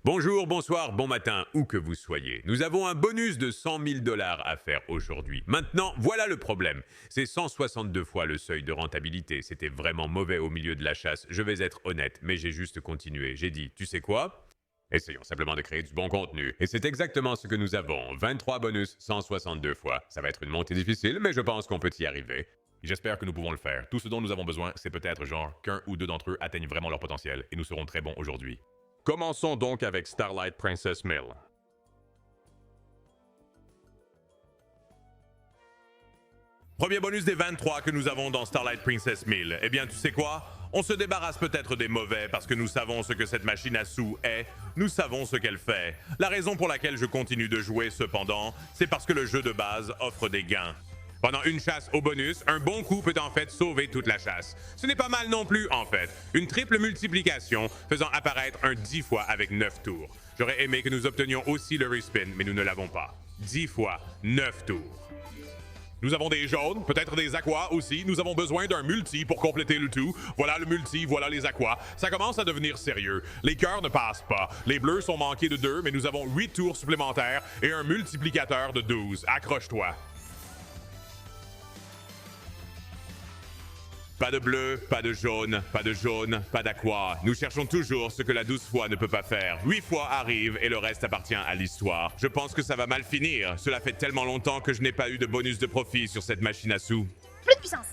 Bonjour, bonsoir, bon matin, où que vous soyez. Nous avons un bonus de 100 000 dollars à faire aujourd'hui. Maintenant, voilà le problème. C'est 162 fois le seuil de rentabilité. C'était vraiment mauvais au milieu de la chasse. Je vais être honnête, mais j'ai juste continué. J'ai dit, tu sais quoi? Essayons simplement de créer du bon contenu. Et c'est exactement ce que nous avons. 23 bonus, 162 fois. Ça va être une montée difficile, mais je pense qu'on peut y arriver. J'espère que nous pouvons le faire. Tout ce dont nous avons besoin, c'est peut-être genre qu'un ou deux d'entre eux atteignent vraiment leur potentiel, et nous serons très bons aujourd'hui. Commençons donc avec Starlight Princess Mill. Premier bonus des 23 que nous avons dans Starlight Princess Mill. Eh bien, tu sais quoi? On se débarrasse peut-être des mauvais parce que nous savons ce que cette machine à sous est. Nous savons ce qu'elle fait. La raison pour laquelle je continue de jouer, cependant, c'est parce que le jeu de base offre des gains. Pendant une chasse au bonus, un bon coup peut en fait sauver toute la chasse. Ce n'est pas mal non plus, en fait. Une triple multiplication faisant apparaître un 10 fois avec 9 tours. J'aurais aimé que nous obtenions aussi le respin, mais nous ne l'avons pas. 10 fois 9 tours. Nous avons des jaunes, peut-être des aquas aussi. Nous avons besoin d'un multi pour compléter le tout. Voilà le multi, voilà les aquas. Ça commence à devenir sérieux. Les cœurs ne passent pas. Les bleus sont manqués de 2, mais nous avons 8 tours supplémentaires et un multiplicateur de 12. Accroche-toi. Pas de bleu, pas de jaune, pas de jaune, pas d'aqua. Nous cherchons toujours ce que la 12 fois ne peut pas faire. 8 fois arrive et le reste appartient à l'histoire. Je pense que ça va mal finir. Cela fait tellement longtemps que je n'ai pas eu de bonus de profit sur cette machine à sous. Plus de puissance.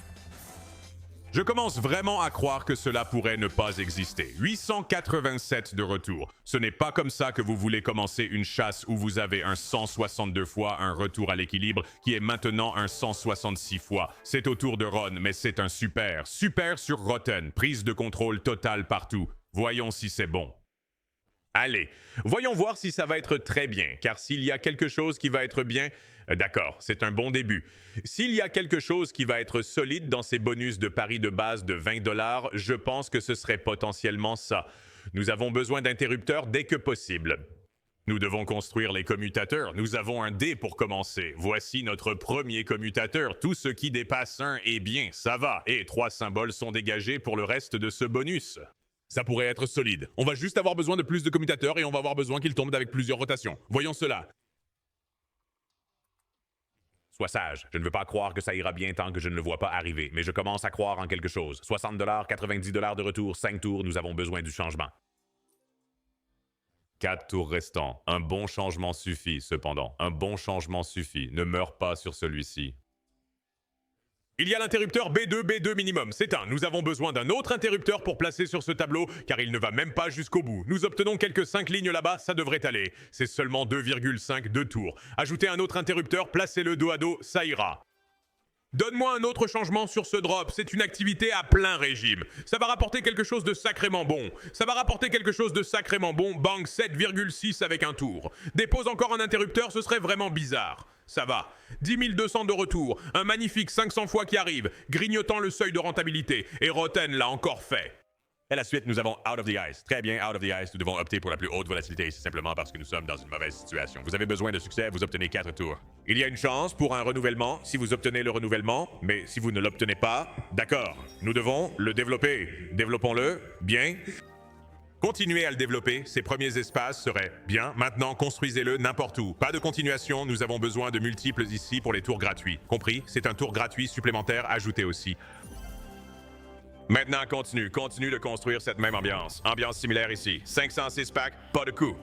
Je commence vraiment à croire que cela pourrait ne pas exister. 887 de retour. Ce n'est pas comme ça que vous voulez commencer une chasse où vous avez un 162 fois un retour à l'équilibre qui est maintenant un 166 fois. C'est au tour de Ron, mais c'est un super. Super sur Rotten. Prise de contrôle totale partout. Voyons si c'est bon. Allez, voyons voir si ça va être très bien, car s'il y a quelque chose qui va être bien, d'accord, c'est un bon début. S'il y a quelque chose qui va être solide dans ces bonus de pari de base de 20 dollars, je pense que ce serait potentiellement ça. Nous avons besoin d'interrupteurs dès que possible. Nous devons construire les commutateurs. Nous avons un dé pour commencer. Voici notre premier commutateur. Tout ce qui dépasse 1 est bien, ça va. Et 3 symboles sont dégagés pour le reste de ce bonus. Ça pourrait être solide. On va juste avoir besoin de plus de commutateurs et on va avoir besoin qu'ils tombent avec plusieurs rotations. Voyons cela. Sois sage. Je ne veux pas croire que ça ira bien tant que je ne le vois pas arriver, mais je commence à croire en quelque chose. 60 $, 90 $ de retour, 5 tours, nous avons besoin du changement. 4 tours restants. Un bon changement suffit, cependant. Un bon changement suffit. Ne meurs pas sur celui-ci. Il y a l'interrupteur B2, B2 minimum, c'est un. Nous avons besoin d'un autre interrupteur pour placer sur ce tableau, car il ne va même pas jusqu'au bout. Nous obtenons quelques 5 lignes là-bas, ça devrait aller. C'est seulement 2,5 de tours. Ajoutez un autre interrupteur, placez-le dos à dos, ça ira. Donne-moi un autre changement sur ce drop, c'est une activité à plein régime. Ça va rapporter quelque chose de sacrément bon. Ça va rapporter quelque chose de sacrément bon, bang 7,6 avec un tour. Dépose encore un interrupteur, ce serait vraiment bizarre. Ça va. 10 200 de retour, un magnifique 500 fois qui arrive, grignotant le seuil de rentabilité. Et Rotten l'a encore fait. Et à la suite, nous avons Out of the Ice. Très bien, Out of the Ice. Nous devons opter pour la plus haute volatilité. C'est simplement parce que nous sommes dans une mauvaise situation. Vous avez besoin de succès, vous obtenez 4 tours. Il y a une chance pour un renouvellement si vous obtenez le renouvellement, mais si vous ne l'obtenez pas, d'accord. Nous devons le développer. Développons-le. Bien. Continuez à le développer, ces premiers espaces seraient bien. Maintenant, construisez-le n'importe où. Pas de continuation, nous avons besoin de multiples ici pour les tours gratuits. Compris? C'est un tour gratuit supplémentaire ajouté aussi. Maintenant, continue de construire cette même ambiance. Ambiance similaire ici. 506 packs, pas de coup.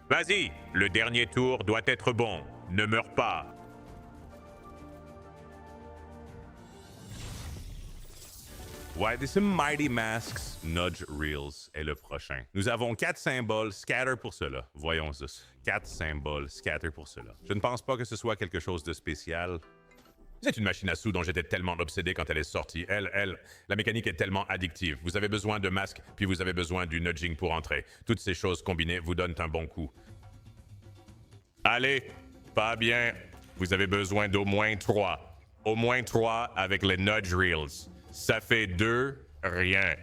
Vas-y, le dernier tour doit être bon. Ne meurs pas. Why this Mighty Masks Nudge Reels est le prochain. Nous avons 4 symboles scatter pour cela. Voyons ça. 4 symboles scatter pour cela. Je ne pense pas que ce soit quelque chose de spécial. C'est une machine à sous dont j'étais tellement obsédé quand elle est sortie. La mécanique est tellement addictive. Vous avez besoin de masques, puis vous avez besoin du nudging pour entrer. Toutes ces choses combinées vous donnent un bon coup. Allez, pas bien. Vous avez besoin d'au moins 3. Au moins 3 avec les nudge reels. Ça fait 2, rien.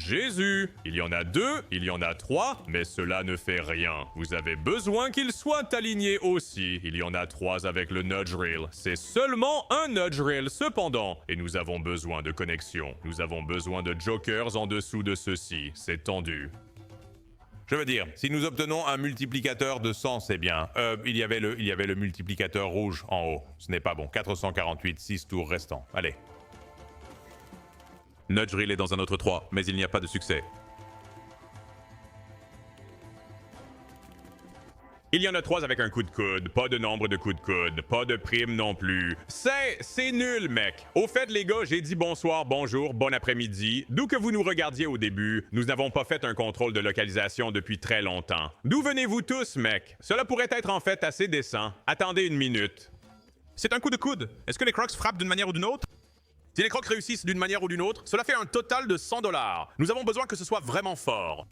Jésus. Il y en a 2, il y en a 3, mais cela ne fait rien. Vous avez besoin qu'ils soient alignés aussi. Il y en a 3 avec le nudge reel. C'est seulement un nudge reel cependant. Et nous avons besoin de connexion. Nous avons besoin de jokers en dessous de ceci. C'est tendu. Je veux dire, si nous obtenons un multiplicateur de 100, c'est bien. Il y avait le multiplicateur rouge en haut. Ce n'est pas bon. 448, 6 tours restants. Allez. Nudge reel est dans un autre 3, mais il n'y a pas de succès. Il y en a 3 avec un coup de coude, pas de nombre de coups de coude, pas de prime non plus. C'est nul, mec. Au fait, les gars, j'ai dit bonsoir, bonjour, bon après-midi. D'où que vous nous regardiez au début, nous n'avons pas fait un contrôle de localisation depuis très longtemps. D'où venez-vous tous, mec? Cela pourrait être en fait assez décent. Attendez une minute. C'est un coup de coude. Est-ce que les Crocs frappent d'une manière ou d'une autre? Si les Crocs réussissent d'une manière ou d'une autre, cela fait un total de 100 $. Nous avons besoin que ce soit vraiment fort.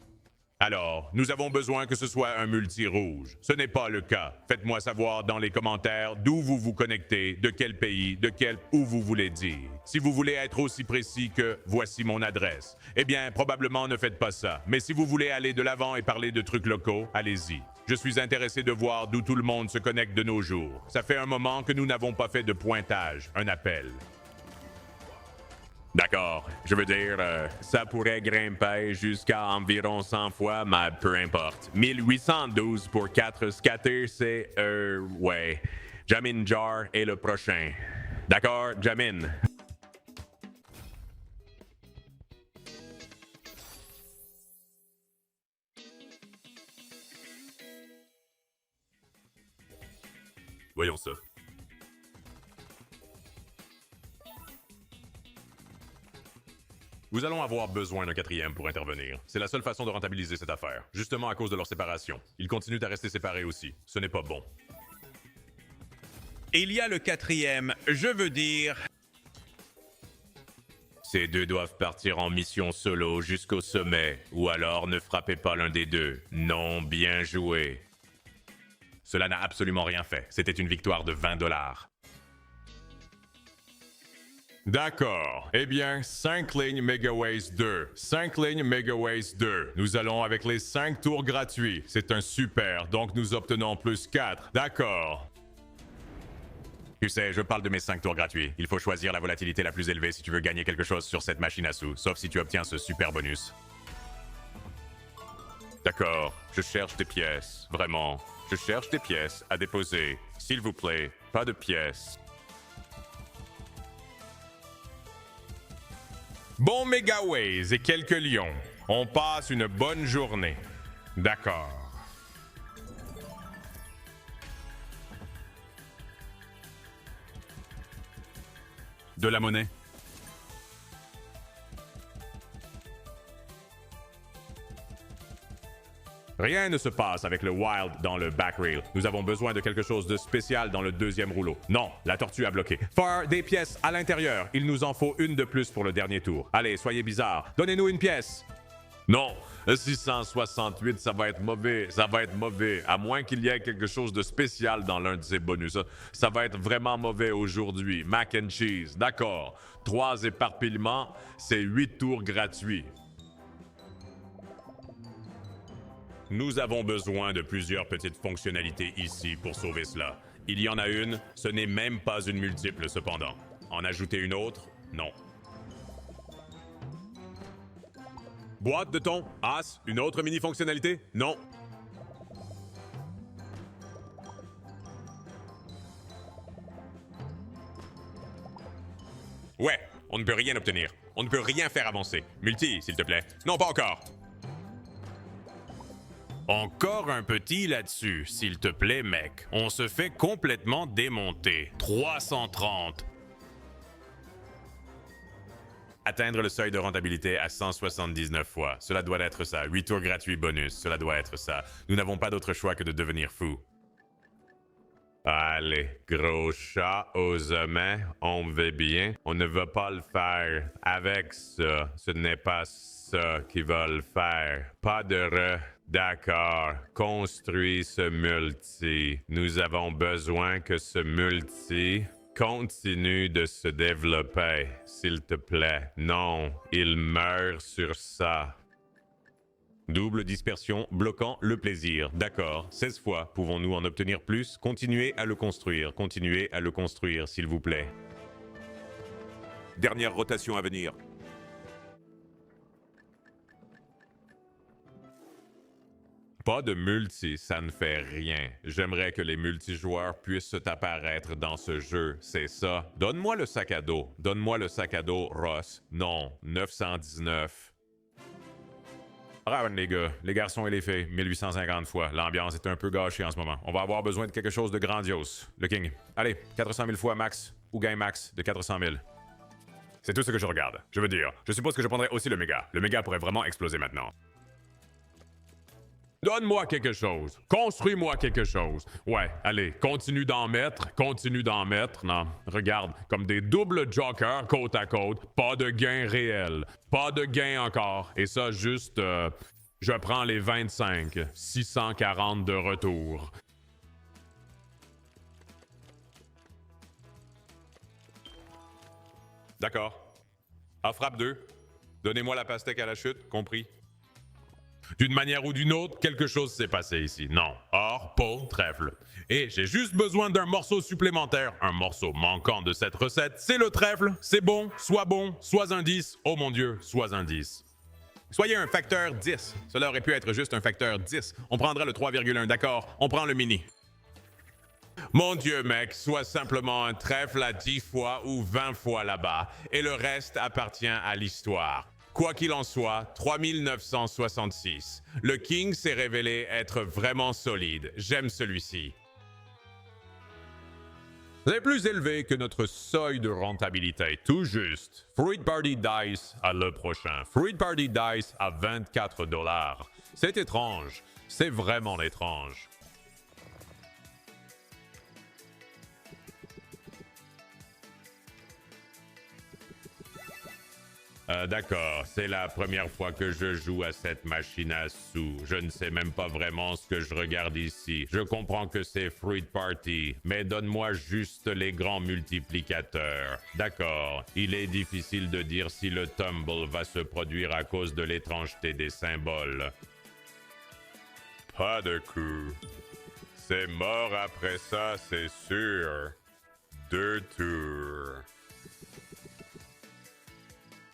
Alors, nous avons besoin que ce soit un multi-rouge. Ce n'est pas le cas. Faites-moi savoir dans les commentaires d'où vous vous connectez, de quel pays, où vous voulez dire. Si vous voulez être aussi précis que « voici mon adresse », eh bien, probablement ne faites pas ça. Mais si vous voulez aller de l'avant et parler de trucs locaux, allez-y. Je suis intéressé de voir d'où tout le monde se connecte de nos jours. Ça fait un moment que nous n'avons pas fait de pointage, un appel. D'accord, je veux dire, ça pourrait grimper jusqu'à environ 100 fois, mais peu importe. 1812 pour 4 scatters, c'est, ouais. Jamin Jar est le prochain. D'accord, Jamin? Voyons ça. Nous allons avoir besoin d'un 4e pour intervenir. C'est la seule façon de rentabiliser cette affaire, justement à cause de leur séparation. Ils continuent à rester séparés aussi. Ce n'est pas bon. Et il y a le 4e, je veux dire... Ces deux doivent partir en mission solo jusqu'au sommet, ou alors ne frappez pas l'un des deux. Non, bien joué. Cela n'a absolument rien fait. C'était une victoire de 20 $. D'accord. Eh bien, 5 lignes Megaways 2. 5 lignes Megaways 2. Nous allons avec les 5 tours gratuits. C'est un super, donc nous obtenons plus 4. D'accord. Tu sais, je parle de mes 5 tours gratuits. Il faut choisir la volatilité la plus élevée si tu veux gagner quelque chose sur cette machine à sous, sauf si tu obtiens ce super bonus. D'accord, je cherche des pièces. Vraiment. Je cherche des pièces à déposer. S'il vous plaît, pas de pièces. Bon Megaways et quelques lions. On passe une bonne journée. D'accord. De la monnaie. Rien ne se passe avec le Wild dans le back reel. Nous avons besoin de quelque chose de spécial dans le 2e rouleau. Non, la tortue a bloqué. Faire des pièces à l'intérieur. Il nous en faut une de plus pour le dernier tour. Allez, soyez bizarres. Donnez-nous une pièce. Non, 668, ça va être mauvais. Ça va être mauvais. À moins qu'il y ait quelque chose de spécial dans l'un de ces bonus. Ça va être vraiment mauvais aujourd'hui. Mac and cheese. D'accord. 3 éparpillements, c'est 8 tours gratuits. Nous avons besoin de plusieurs petites fonctionnalités ici pour sauver cela. Il y en a une, ce n'est même pas une multiple cependant. En ajouter une autre? Non. Boîte de thon, as, une autre mini-fonctionnalité? Non. Ouais, on ne peut rien obtenir. On ne peut rien faire avancer. Multi, s'il te plaît. Non, pas encore. Encore un petit là-dessus, s'il te plaît, mec. On se fait complètement démonter. 330. Atteindre le seuil de rentabilité à 179 fois. Cela doit être ça. 8 tours gratuits bonus. Cela doit être ça. Nous n'avons pas d'autre choix que de devenir fous. Allez, gros chat aux mains, on veut bien. On ne va pas le faire avec ça. Ce n'est pas ça qui va le faire. Pas de D'accord. Construis ce multi. Nous avons besoin que ce multi Continue de se développer, s'il te plaît. Non, il meurt sur ça. Double dispersion bloquant le plaisir. D'accord, 16 fois. Pouvons-nous en obtenir plus? Continuez à le construire. Continuez à le construire, s'il vous plaît. Dernière rotation à venir. Pas de multi, ça ne fait rien. J'aimerais que les multijoueurs puissent apparaître dans ce jeu, c'est ça. Donne-moi le sac à dos. Donne-moi le sac à dos, Ross. Non, 919. Bravo les gars, les garçons et les filles, 1850 fois. L'ambiance est un peu gâchée en ce moment. On va avoir besoin de quelque chose de grandiose. Le King. Allez, 400 000 fois max, ou gain max de 400 000. C'est tout ce que je regarde. Je veux dire, je suppose que je prendrais aussi le méga. Le méga pourrait vraiment exploser maintenant. Donne-moi quelque chose. Construis-moi quelque chose. Ouais, allez, continue d'en mettre, continue d'en mettre. Non, regarde, comme des doubles jokers côte à côte, pas de gain réel. Pas de gain encore. Et ça, juste, je prends les 25, 640 de retour. D'accord. À frappe 2. Donnez-moi la pastèque à la chute, compris. D'une manière ou d'une autre, quelque chose s'est passé ici. Non, or, pot, trèfle. Et j'ai juste besoin d'un morceau supplémentaire. Un morceau manquant de cette recette, c'est le trèfle. C'est bon, sois un 10. Oh mon Dieu, sois un 10. Soyez un facteur 10. Cela aurait pu être juste un facteur 10. On prendra le 3,1, d'accord. On prend le mini. Mon Dieu, mec, sois simplement un trèfle à 10 fois ou 20 fois là-bas. Et le reste appartient à l'histoire. Quoi qu'il en soit, 3966. Le King s'est révélé être vraiment solide. J'aime celui-ci. C'est plus élevé que notre seuil de rentabilité, tout juste. Fruit Party Dice à le prochain. Fruit Party Dice à 24 $. C'est étrange. C'est vraiment étrange. D'accord, c'est la première fois que je joue à cette machine à sous. Je ne sais même pas vraiment ce que je regarde ici. Je comprends que c'est Fruit Party, mais donne-moi juste les grands multiplicateurs. D'accord, il est difficile de dire si le tumble va se produire à cause de l'étrangeté des symboles. Pas de coup. C'est mort après ça, c'est sûr. 2 tours.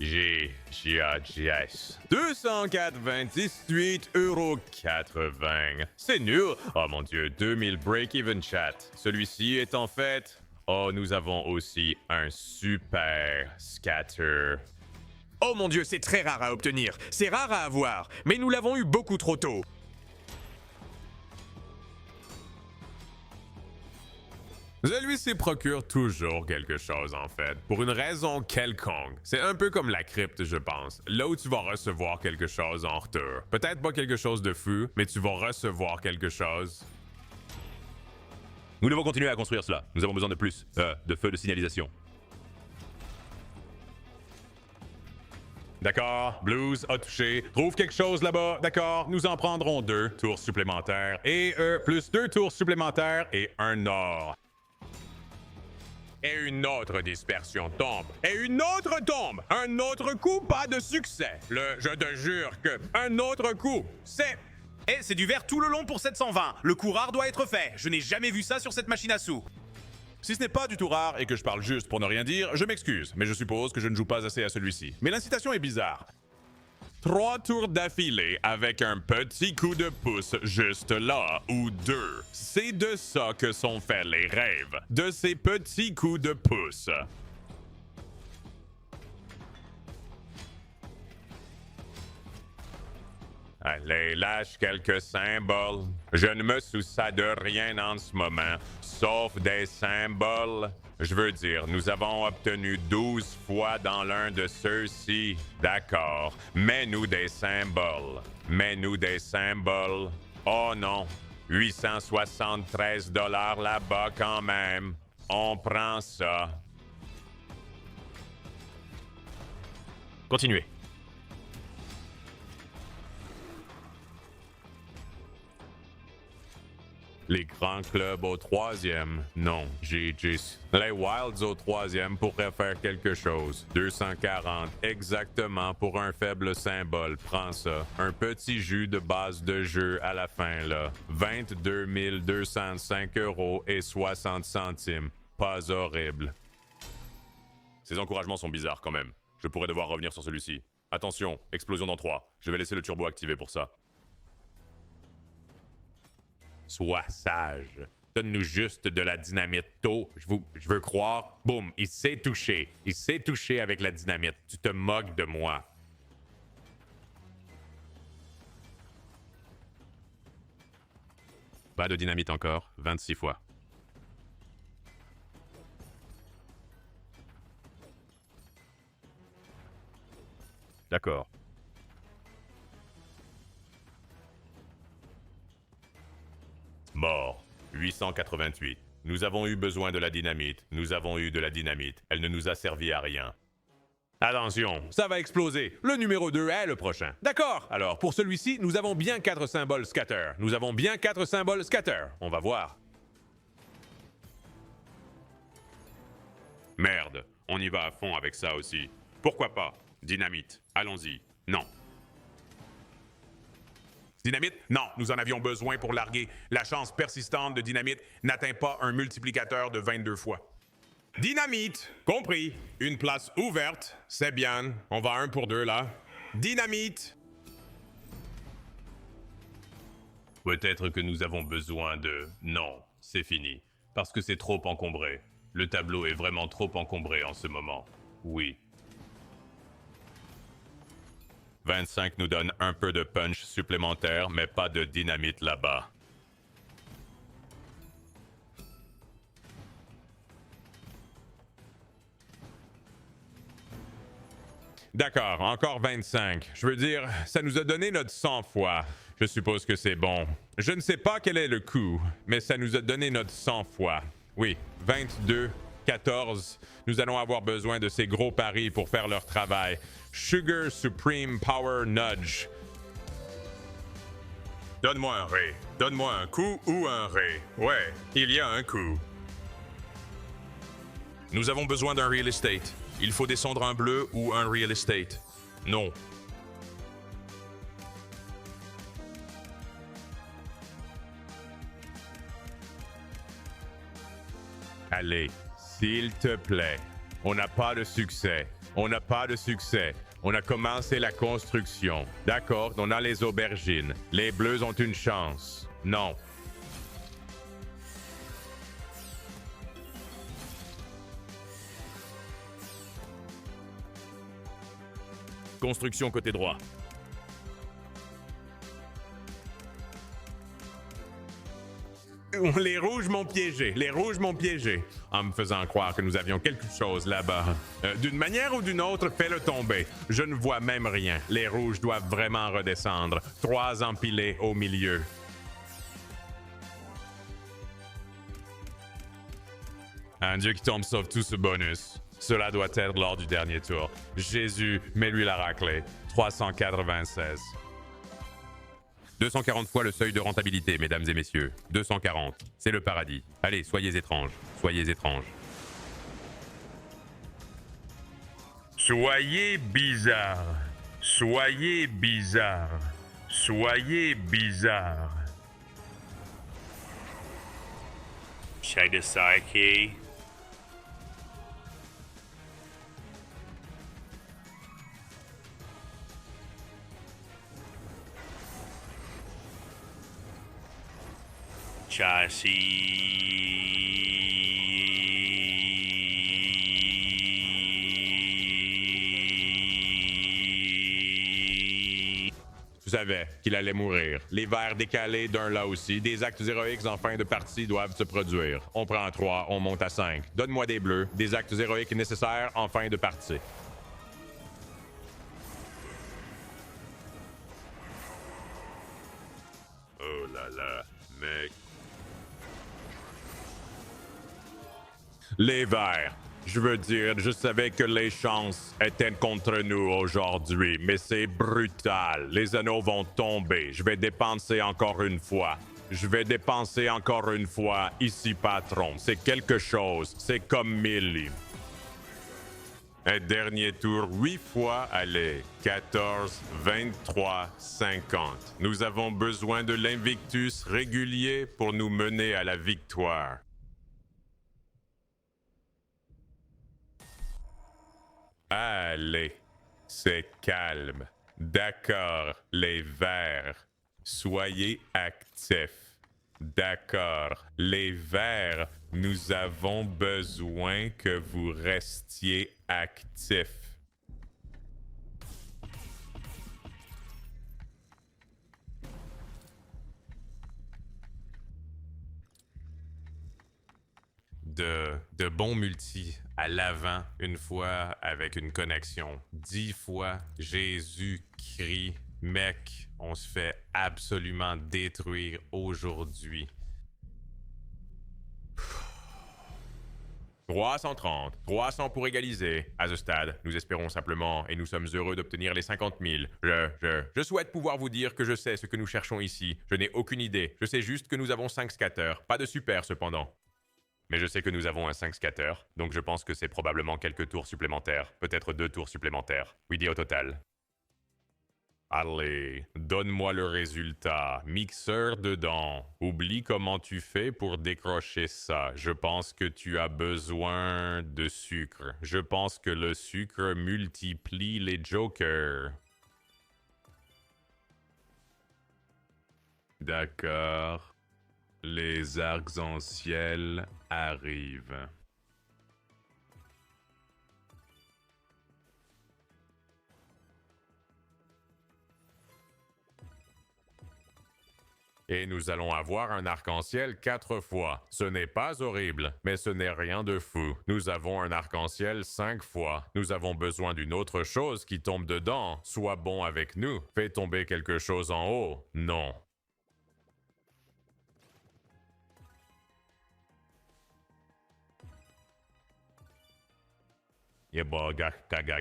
GGS. 298,80 €. C'est nul. Oh mon Dieu, 2000 break-even chat. Celui-ci est en fait... Oh, nous avons aussi un super scatter. Oh mon Dieu, c'est très rare à obtenir. C'est rare à avoir. Mais nous l'avons eu beaucoup trop tôt. Celui-ci procure toujours quelque chose, en fait, pour une raison quelconque. C'est un peu comme la crypte, je pense, là où tu vas recevoir quelque chose en retour. Peut-être pas quelque chose de fou, mais tu vas recevoir quelque chose. Nous devons continuer à construire cela. Nous avons besoin de plus de feux de signalisation. D'accord, Blues a touché. Trouve quelque chose là-bas. D'accord, nous en prendrons 2 tours supplémentaires. Et plus 2 tours supplémentaires et un or. Et une autre dispersion tombe. Et une autre tombe. Un autre coup, pas de succès. Je te jure que un autre coup, c'est... Eh, c'est du vert tout le long pour 720. Le coup rare doit être fait. Je n'ai jamais vu ça sur cette machine à sous. Si ce n'est pas du tout rare et que je parle juste pour ne rien dire, je m'excuse, mais je suppose que je ne joue pas assez à celui-ci. Mais l'incitation est bizarre. 3 tours d'affilée avec un petit coup de pouce juste là, ou 2. C'est de ça que sont faits les rêves, de ces petits coups de pouce. Allez, lâche quelques symboles. Je ne me soucie de rien en ce moment, sauf des symboles. Je veux dire, nous avons obtenu 12 fois dans l'un de ceux-ci. D'accord. Mets-nous des symboles. Mets-nous des symboles. Oh non. 873 $ là-bas quand même. On prend ça. Continuez. Les grands clubs au troisième, non, GG's. Les Wilds au troisième pourraient faire quelque chose. 240, exactement pour un faible symbole, prends ça. Un petit jus de base de jeu à la fin, là. 22 205 € et 60 centimes. Pas horrible. Ces encouragements sont bizarres quand même. Je pourrais devoir revenir sur celui-ci. Attention, explosion dans 3. Je vais laisser le turbo activé pour ça. Sois sage. Donne-nous juste de la dynamite tôt. Je veux croire. Boum, il s'est touché. Il s'est touché avec la dynamite. Tu te moques de moi. Pas de dynamite encore, 26 fois. D'accord. Mort. 888. Nous avons eu besoin de la dynamite. Nous avons eu de la dynamite. Elle ne nous a servi à rien. Attention, ça va exploser. Le numéro 2 est le prochain. D'accord. Alors, pour celui-ci, nous avons bien 4 symboles scatter. Nous avons bien 4 symboles scatter. On va voir. Merde, on y va à fond avec ça aussi. Pourquoi pas? Dynamite, allons-y. Non. Dynamite? Non, nous en avions besoin pour larguer. La chance persistante de dynamite n'atteint pas un multiplicateur de 22 fois. Dynamite! Compris. Une place ouverte. C'est bien. On va 1 pour 2 là. Dynamite! Peut-être que nous avons besoin de... Non, c'est fini. Parce que c'est trop encombré. Le tableau est vraiment trop encombré en ce moment. Oui. 25 nous donne un peu de punch supplémentaire, mais pas de dynamite là-bas. D'accord, encore 25. Je veux dire, ça nous a donné notre 100 fois. Je suppose que c'est bon. Je ne sais pas quel est le coût, mais ça nous a donné notre 100 fois. Oui, 22, 14. Nous allons avoir besoin de ces gros paris pour faire leur travail. Sugar Supreme Power Nudge. Donne-moi un ré. Donne-moi un coup ou un ré. Ouais, il y a un coup. Nous avons besoin d'un real estate. Il faut descendre un bleu ou un real estate. Non. Allez, s'il te plaît. On n'a pas de succès. On n'a pas de succès. On a commencé la construction. D'accord, on a les aubergines. Les bleus ont une chance. Non. Construction côté droit. Les rouges m'ont piégé. Les rouges m'ont piégé. En me faisant croire que nous avions quelque chose là-bas. D'une manière ou d'une autre, fais-le tomber. Je ne vois même rien. Les rouges doivent vraiment redescendre. 3 empilés au milieu. Un dieu qui tombe sauve tout ce bonus. Cela doit être lors du dernier tour. Jésus, mets-lui la raclée. 396. 240 fois le seuil de rentabilité, mesdames et messieurs. 240. C'est le paradis. Allez, soyez étranges. Soyez étranges. Soyez bizarre. Soyez bizarre. Soyez bizarre. Chagasaki. Chassis. Je savais qu'il allait mourir. Les verts décalés d'un là aussi. Des actes héroïques en fin de partie doivent se produire. On prend 3, on monte à 5. Donne-moi des bleus. Des actes héroïques nécessaires en fin de partie. Oh là là, mec. Les verts. Je veux dire, je savais que les chances étaient contre nous aujourd'hui, mais c'est brutal. Les anneaux vont tomber. Je vais dépenser encore une fois. Je vais dépenser encore une fois ici, patron. C'est quelque chose. C'est comme 1000. Un dernier tour 8 fois, allez. 14, 23, 50. Nous avons besoin de l'Invictus régulier pour nous mener à la victoire. Allez, c'est calme. D'accord, les verts. Soyez actifs. D'accord, les verts, nous avons besoin que vous restiez actifs. De bons multi à l'avant, une fois avec une connexion. 10 fois, Jésus crie, mec, on se fait absolument détruire aujourd'hui. 330, 300 pour égaliser. À ce stade, nous espérons simplement et nous sommes heureux d'obtenir les 50 000. Je souhaite pouvoir vous dire que je sais ce que nous cherchons ici. Je n'ai aucune idée. Je sais juste que nous avons 5 scatters. Pas de super cependant. Mais je sais que nous avons un 5 scatter, donc je pense que c'est probablement quelques tours supplémentaires, peut-être 2 tours supplémentaires. Oui, dit au total. Allez, donne-moi le résultat. Mixeur dedans. Oublie comment tu fais pour décrocher ça. Je pense que tu as besoin de sucre. Je pense que le sucre multiplie les jokers. D'accord. Les arcs-en-ciel arrivent. Et nous allons avoir un arc-en-ciel 4 fois. Ce n'est pas horrible, mais ce n'est rien de fou. Nous avons un arc-en-ciel 5 fois. Nous avons besoin d'une autre chose qui tombe dedans. Sois bon avec nous. Fais tomber quelque chose en haut. Non. Il y a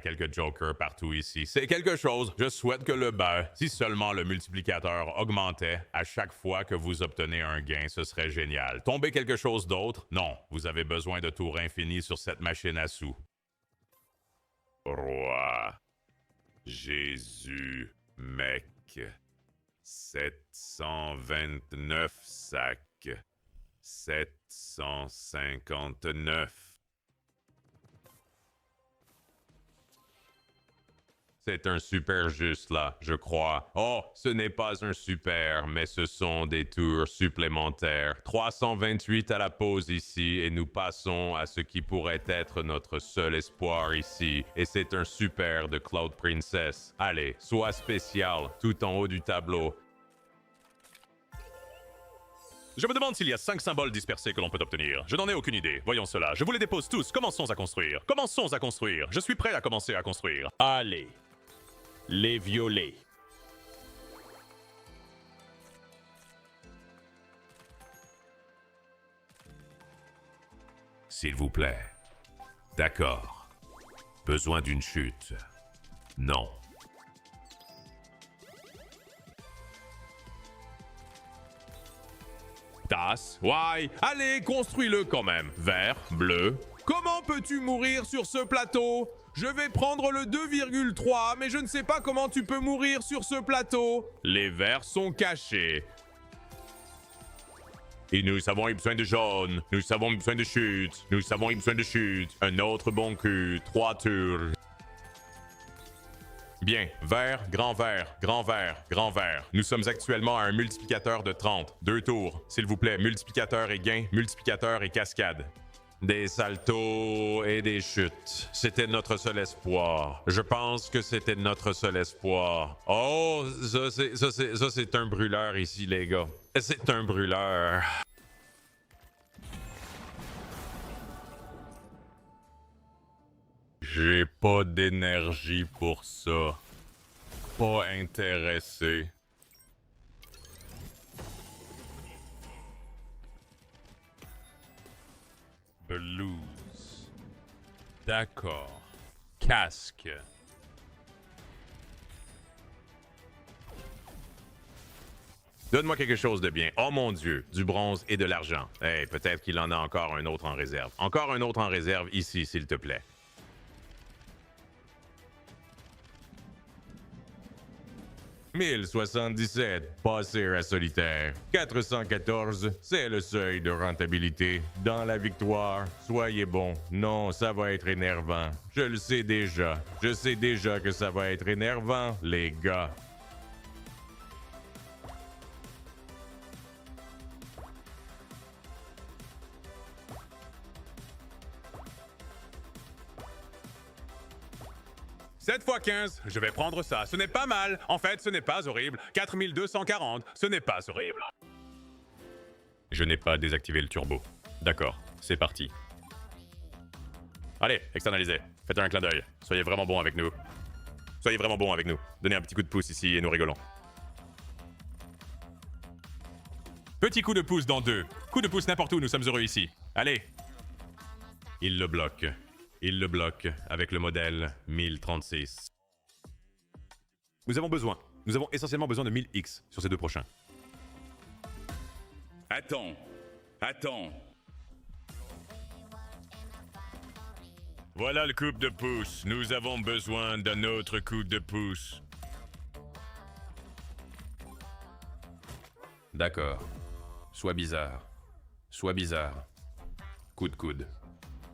quelques jokers partout ici. C'est quelque chose. Je souhaite que le bas, si seulement le multiplicateur augmentait à chaque fois que vous obtenez un gain, ce serait génial. Tomber quelque chose d'autre? Non. Vous avez besoin de tours infinis sur cette machine à sous. Roi. Jésus. Mec. 729 sacs. 759. C'est un super juste là, je crois. Oh, ce n'est pas un super, mais ce sont des tours supplémentaires. 328 à la pause ici et nous passons à ce qui pourrait être notre seul espoir ici. Et c'est un super de Cloud Princess. Allez, sois spécial, tout en haut du tableau. Je me demande s'il y a 5 symboles dispersés que l'on peut obtenir. Je n'en ai aucune idée. Voyons cela. Je vous les dépose tous. Commençons à construire. Commençons à construire. Je suis prêt à commencer à construire. Allez. Les violets. S'il vous plaît. D'accord. Besoin d'une chute. Non. Tasse. Ouais. Allez, construis-le quand même. Vert, bleu. Comment peux-tu mourir sur ce plateau? Je vais prendre le 2,3, mais je ne sais pas comment tu peux mourir sur ce plateau. Les verts sont cachés. Et nous avons besoin de jaune. Nous avons besoin de chute. Nous avons besoin de chute. Un autre bon cul. 3 tours. Bien, vert, grand vert, grand vert, grand vert. Nous sommes actuellement à un multiplicateur de 30. 2 tours. S'il vous plaît, multiplicateur et gain, multiplicateur et cascade. Des saltos et des chutes. C'était notre seul espoir. Je pense que c'était notre seul espoir. Oh, ça c'est un brûleur ici, les gars. C'est un brûleur. J'ai pas d'énergie pour ça. Pas intéressé. Blues. D'accord. Casque. Donne-moi quelque chose de bien. Oh mon Dieu, du bronze et de l'argent. Hey, peut-être qu'il en a encore un autre en réserve. Encore un autre en réserve ici, s'il te plaît. « 1077, passer à solitaire. 414, c'est le seuil de rentabilité. Dans la victoire, soyez bon. Non, ça va être énervant. Je le sais déjà. Je sais déjà que ça va être énervant, les gars. » Sept fois 15, je vais prendre ça. Ce n'est pas mal. En fait, ce n'est pas horrible. 4240, ce n'est pas horrible. Je n'ai pas désactivé le turbo. D'accord, c'est parti. Allez, externalisez. Faites un clin d'œil. Soyez vraiment bon avec nous. Soyez vraiment bon avec nous. Donnez un petit coup de pouce ici et nous rigolons. Petit coup de pouce dans 2. Coup de pouce n'importe où, nous sommes heureux ici. Allez. Il le bloque. Il le bloque avec le modèle 1036. Nous avons essentiellement besoin de 1000X sur ces deux prochains. Attends. Voilà le coup de pouce. Nous avons besoin d'un autre coup de pouce. D'accord. Sois bizarre. Coup de coude.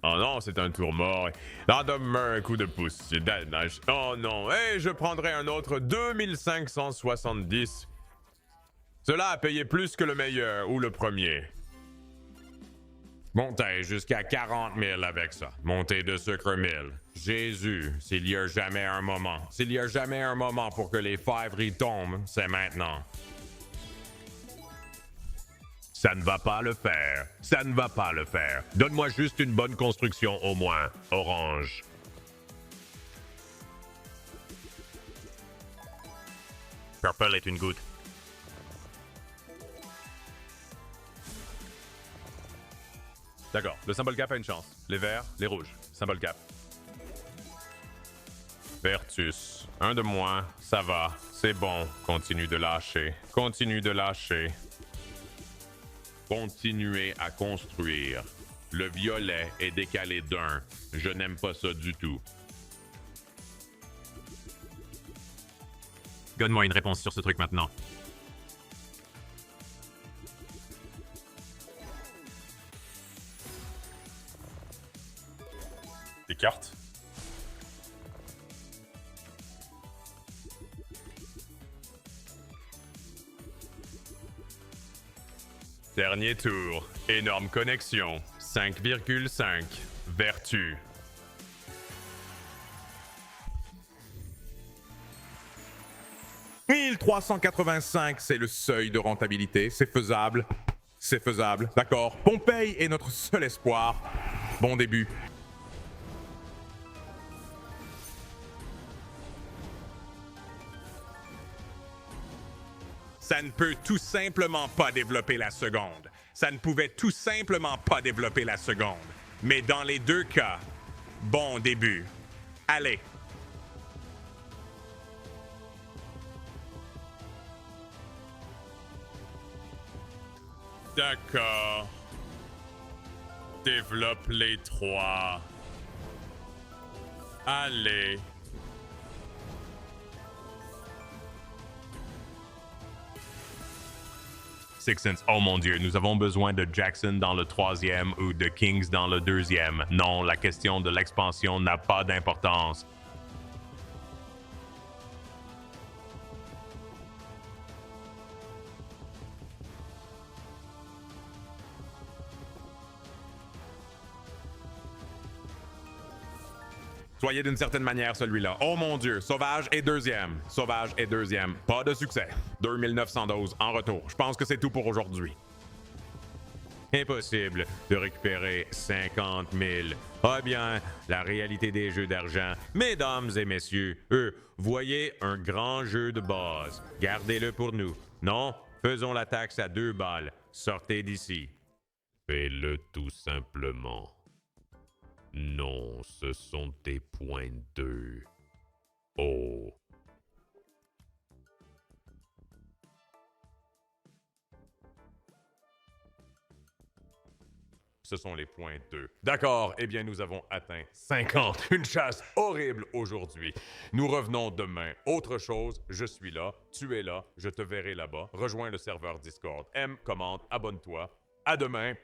Oh non, c'est un tour mort. Non, donne-moi un coup de pouce. C'est dommage. Oh non, je prendrai un autre 2570. Cela a payé plus que le meilleur ou le premier. Montez jusqu'à 40 000 avec ça. Montez de sucre 1000. Jésus, s'il y a jamais un moment. S'il y a jamais un moment pour que les fèvres y tombent, c'est maintenant. Ça ne va pas le faire. Ça ne va pas le faire. Donne-moi juste une bonne construction au moins. Orange. Purple est une goutte. D'accord, le symbole cap a une chance. Les verts, les rouges. Symbole cap. Vertus. Un de moins. Ça va. C'est bon. Continue de lâcher. Continue de lâcher. Continuez à construire. Le violet est décalé d'un. Je n'aime pas ça du tout. Donne-moi une réponse sur ce truc maintenant. Des cartes. Dernier tour. Énorme connexion. 5,5. Vertu. « 1385, c'est le seuil de rentabilité. C'est faisable. C'est faisable. D'accord. Pompey est notre seul espoir. Bon début. Ça ne peut tout simplement pas développer la seconde. Ça ne pouvait tout simplement pas développer la seconde. Mais dans les deux cas, bon début. Allez. D'accord. Développe les trois. Allez. Six Sense. Oh mon Dieu, nous avons besoin de Jackson dans le troisième ou de Kings dans le deuxième. Non, la question de l'expansion n'a pas d'importance. Soyez d'une certaine manière celui-là. Oh mon Dieu, Sauvage est deuxième. Sauvage est deuxième. Pas de succès. 2912 en retour. Je pense que c'est tout pour aujourd'hui. Impossible de récupérer 50 000. Ah bien, la réalité des jeux d'argent. Mesdames et messieurs, voyez un grand jeu de base. Gardez-le pour nous. Non, faisons la taxe à 2 balles. Sortez d'ici. Fais-le tout simplement. Non, ce sont des points 2. Oh. Ce sont les points 2. D'accord, eh bien nous avons atteint 50. Une chasse horrible aujourd'hui. Nous revenons demain. Autre chose, je suis là, tu es là, je te verrai là-bas. Rejoins le serveur Discord. Aime, commente, abonne-toi. À demain.